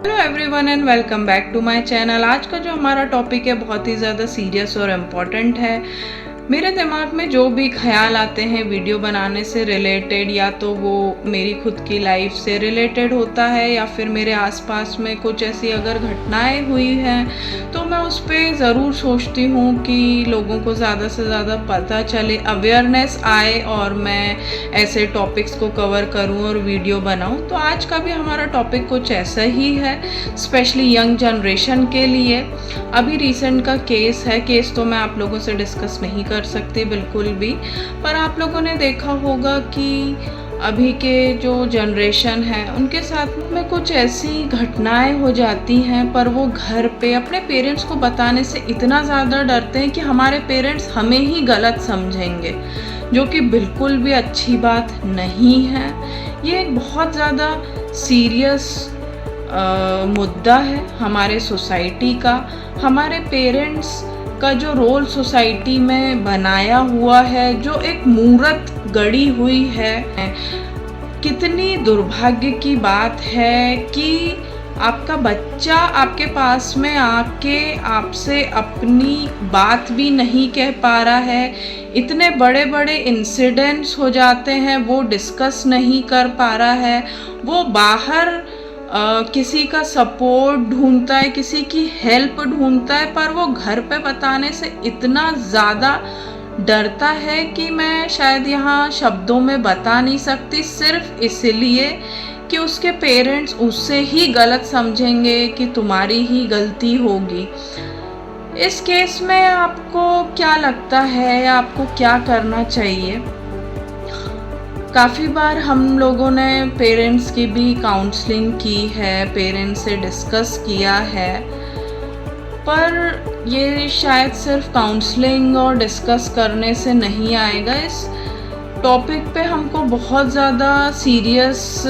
Hello everyone and welcome back to my channel. आज का जो हमारा टॉपिक है बहुत ही ज़्यादा सीरियस और इम्पॉर्टेंट है। मेरे दिमाग में जो भी ख्याल आते हैं वीडियो बनाने से रिलेटेड, या तो वो मेरी खुद की लाइफ से रिलेटेड होता है या फिर मेरे आसपास में कुछ ऐसी अगर घटनाएं हुई हैं तो मैं उस पर ज़रूर सोचती हूँ कि लोगों को ज़्यादा से ज़्यादा पता चले, अवेयरनेस आए और मैं ऐसे टॉपिक्स को कवर करूँ और वीडियो बनाऊँ। तो आज का भी हमारा टॉपिक कुछ ऐसा ही है, स्पेशली यंग जनरेशन के लिए। अभी रिसेंट का केस तो मैं आप लोगों से डिस्कस नहीं कर सकती बिल्कुल भी, पर आप लोगों ने देखा होगा कि अभी के जो जनरेशन है उनके साथ में कुछ ऐसी घटनाएं हो जाती हैं, पर वो घर पे अपने पेरेंट्स को बताने से इतना ज़्यादा डरते हैं कि हमारे पेरेंट्स हमें ही गलत समझेंगे, जो कि बिल्कुल भी अच्छी बात नहीं है। ये एक बहुत ज़्यादा सीरियस मुद्दा है हमारे सोसाइटी का। हमारे पेरेंट्स का जो रोल सोसाइटी में बनाया हुआ है, जो एक मूरत गढ़ी हुई है, कितनी दुर्भाग्य की बात है कि आपका बच्चा आपके पास में आके आपसे अपनी बात भी नहीं कह पा रहा है। इतने बड़े बड़े इंसिडेंट्स हो जाते हैं, वो डिस्कस नहीं कर पा रहा है, वो बाहर किसी का सपोर्ट ढूंढता है, किसी की हेल्प ढूंढता है, पर वो घर पे बताने से इतना ज़्यादा डरता है कि मैं शायद यहाँ शब्दों में बता नहीं सकती, सिर्फ इसलिए कि उसके पेरेंट्स उससे ही गलत समझेंगे कि तुम्हारी ही गलती होगी। इस केस में आपको क्या लगता है, आपको क्या करना चाहिए? काफ़ी बार हम लोगों ने पेरेंट्स की भी काउंसलिंग की है, पेरेंट्स से डिस्कस किया है, पर ये शायद सिर्फ काउंसलिंग और डिस्कस करने से नहीं आएगा। इस टॉपिक पे हमको बहुत ज़्यादा सीरियस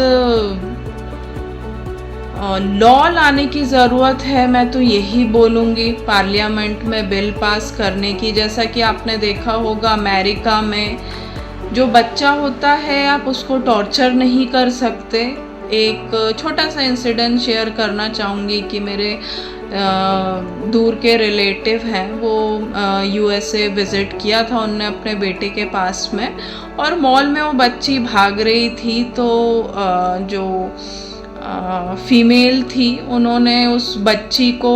लॉ लाने की ज़रूरत है। मैं तो यही बोलूँगी पार्लियामेंट में बिल पास करने की। जैसा कि आपने देखा होगा अमेरिका में जो बच्चा होता है आप उसको टॉर्चर नहीं कर सकते। एक छोटा सा इंसिडेंट शेयर करना चाहूँगी कि मेरे दूर के रिलेटिव हैं, वो यूएसए विज़िट किया था उनने अपने बेटे के पास में, और मॉल में वो बच्ची भाग रही थी, तो जो फीमेल थी उन्होंने उस बच्ची को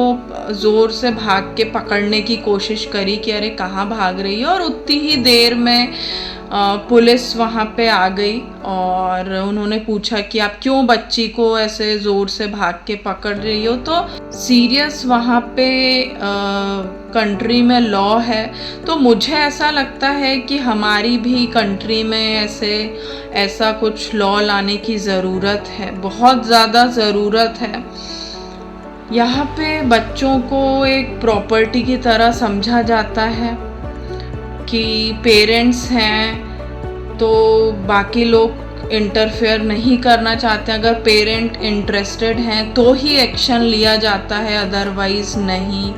ज़ोर से भाग के पकड़ने की कोशिश करी कि अरे कहाँ भाग रही है, और उतनी ही देर में पुलिस वहाँ पे आ गई और उन्होंने पूछा कि आप क्यों बच्ची को ऐसे ज़ोर से भाग के पकड़ रही हो। तो सीरियस वहाँ पे कंट्री में लॉ है। तो मुझे ऐसा लगता है कि हमारी भी कंट्री में ऐसा कुछ लॉ लाने की ज़रूरत है, बहुत ज़्यादा ज़रूरत है। यहाँ पे बच्चों को एक प्रॉपर्टी की तरह समझा जाता है कि पेरेंट्स हैं तो बाकी लोग इंटरफेयर नहीं करना चाहते। अगर पेरेंट इंटरेस्टेड हैं तो ही एक्शन लिया जाता है, अदरवाइज़ नहीं।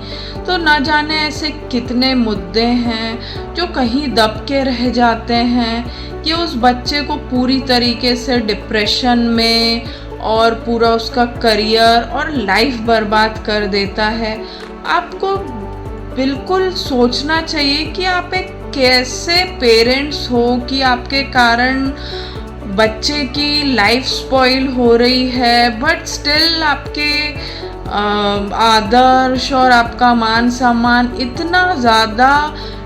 तो ना जाने ऐसे कितने मुद्दे हैं जो कहीं दब के रह जाते हैं कि उस बच्चे को पूरी तरीके से डिप्रेशन में और पूरा उसका करियर और लाइफ बर्बाद कर देता है। आपको बिल्कुल सोचना चाहिए कि आप एक कैसे पेरेंट्स हो कि आपके कारण बच्चे की लाइफ स्पॉइल हो रही है, बट स्टिल आपके आदर्श और आपका मान सम्मान इतना ज़्यादा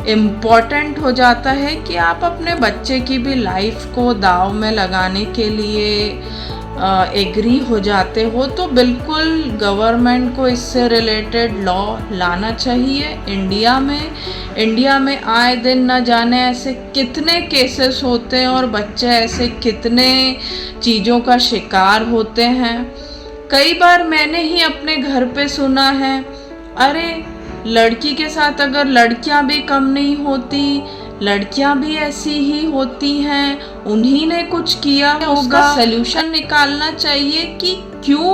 इम्पॉर्टेंट हो जाता है कि आप अपने बच्चे की भी लाइफ को दाव में लगाने के लिए एग्री हो जाते हो। तो बिल्कुल गवर्नमेंट को इससे रिलेटेड लॉ लाना चाहिए। इंडिया में आए दिन न जाने ऐसे कितने केसेस होते हैं और बच्चे ऐसे कितने चीज़ों का शिकार होते हैं। कई बार मैंने ही अपने घर पे सुना है, अरे लड़की के साथ अगर लड़कियां भी कम नहीं होती, लड़कियां भी ऐसी ही होती हैं, उन्हीं ने कुछ किया होगा। उसका सल्यूशन निकालना चाहिए कि क्यों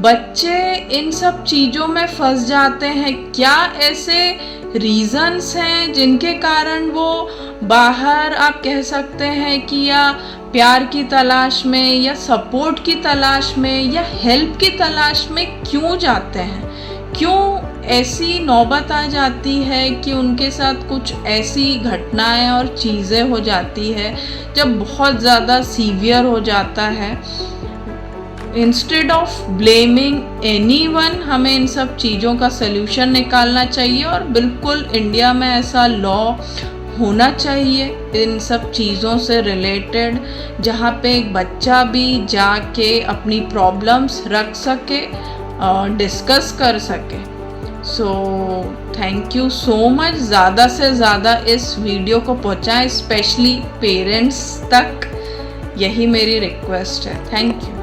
बच्चे इन सब चीज़ों में फंस जाते हैं। क्या ऐसे रीज़न्स हैं जिनके कारण वो बाहर, आप कह सकते हैं कि, या प्यार की तलाश में या सपोर्ट की तलाश में या हेल्प की तलाश में क्यों जाते हैं, क्यों ऐसी नौबत आ जाती है कि उनके साथ कुछ ऐसी घटनाएं और चीज़ें हो जाती है जब बहुत ज़्यादा सीवियर हो जाता है। इंस्टेड ऑफ ब्लेमिंग एनीवन, हमें इन सब चीज़ों का सल्यूशन निकालना चाहिए और बिल्कुल इंडिया में ऐसा लॉ होना चाहिए इन सब चीज़ों से रिलेटेड, जहाँ पे एक बच्चा भी जाके अपनी प्रॉब्लम्स रख सके और डिस्कस कर सके। So thank you so much. ज़्यादा से ज़्यादा इस वीडियो को पहुँचाएं, स्पेशली पेरेंट्स तक, यही मेरी रिक्वेस्ट है। Thank you.